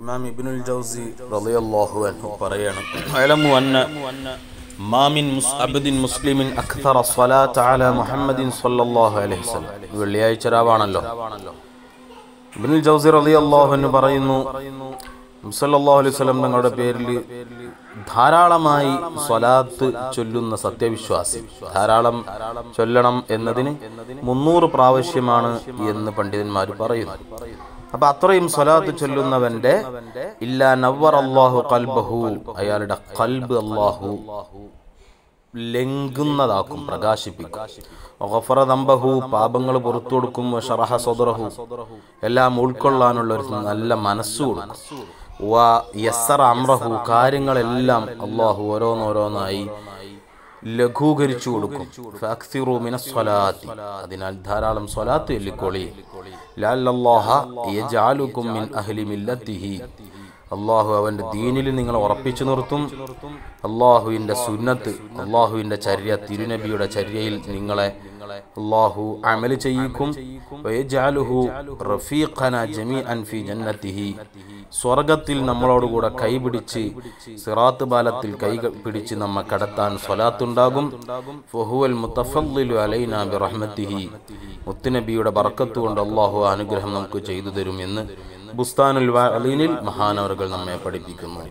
ഇമാം ഇബ്നുൽ ജൗസി റളിയല്ലാഹു അൻഹു പറയാണ്, അലമു അന്ന മാ മിൻ അബ്ദിൻ മുസ്ലിമിൻ അക്തറ സ്വലാത്ത് അലാ മുഹമ്മദിൻ സ്വല്ലല്ലാഹു അലൈഹി വസല്ലം. വെള്ളിയാഴ്ച രാവാണല്ലോ. ഇബ്നുൽ ജൗസി റളിയല്ലാഹു അൻഹു പറയുന്നു, സല്ലല്ലാഹു അലൈഹി വസല്ലം തങ്ങളുടെ പേരിൽ ധാരാളമായി സ്വലാത്ത് ചൊല്ലുന്ന സത്യവിശ്വാസി, ധാരാളം ചൊല്ലണം എന്നതിന് 300 പ്രാവശ്യമാണ് എന്ന് പണ്ഡിതന്മാർ പറയുന്നു. അപ്പൊ അത്രയും സ്വലാത്ത് ചൊല്ലുന്നവന്റെ ഇല്ലാ നവ്വറല്ലാഹു ഖൽബഹു, അയാളുടെ ഖൽബ് അല്ലാഹു ലംഘുന്നതാക്കും, പ്രകാശിപ്പിക്കും. ഗഫറ ദംബഹു, പാപങ്ങൾ പുറത്തു കൊടുക്കും. ശറഹ സദ്റഹു, എല്ലാം ഉൾക്കൊള്ളാനുള്ള ഒരു നല്ല മനസ്സ് കൊടുക്കും. വ യസ്സറ അംറഹു, കാര്യങ്ങളെല്ലാം അല്ലാഹു ഓരോന്നോരോന്നായി ലഘൂകരിച്ചു കൊടുക്കും. ഫഅക്സിറു മിനസ്സലാത്തി, അതിനാൽ ധാരാളം സ്വലാത്ത് ചൊല്ലിക്കോളി. ലഅല്ലല്ലാഹ യജ്അലുകും മിൻ അഹ്ലി മില്ലത്തിഹി, അല്ലാഹു അവന്റെ ദീനിൽ നിങ്ങളെ ഉറപ്പിച്ചു നിർത്തും. അല്ലാഹുവിന്റെ സുന്നത്ത്, അല്ലാഹുവിന്റെ ചര്യ, തിരുനബിയുടെ ചര്യയിൽ നിങ്ങളെ അല്ലാഹു അമൽ ചെയ്യിക്കും. വയജ്അലുഹു റഫീഖന ജമീഅൻ ഫി ജന്നത്തിഹി, സ്വർഗത്തിൽ നമ്മളോടുകൂടെ കൈപിടിച്ച് സിറാത്ത് പാലത്തിൽ കൈ പിടിച്ച് നമ്മെ കടത്താൻ സ്വലാത്തുണ്ടാകും. ഫഹുവൽ മുതഫദ്ദിലു അലൈനാ ബിറഹ്മത്തിഹി, മുത്തുനബിയുടെ ബർക്കത്ത് കൊണ്ട് അല്ലാഹു അനുഗ്രഹം നമുക്ക് ചെയ്തു തരും എന്ന് ബുസ്താനുൽ വാഇലീനിൽ മഹാനവറുകൾ നമ്മെ പഠിപ്പിക്കുന്നു.